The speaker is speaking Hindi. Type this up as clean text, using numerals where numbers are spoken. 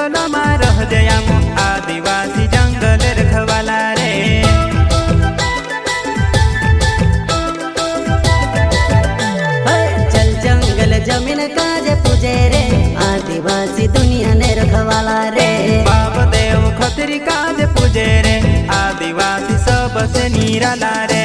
जंगल में रह जया आदिवासी जंगल रखवाला रे। चल जंगल जमीन काजे पूजे रे आदिवासी दुनिया ने रखवाला रे। बाप देव खतरी काज पूजे रे आदिवासी सबसे निराला रे।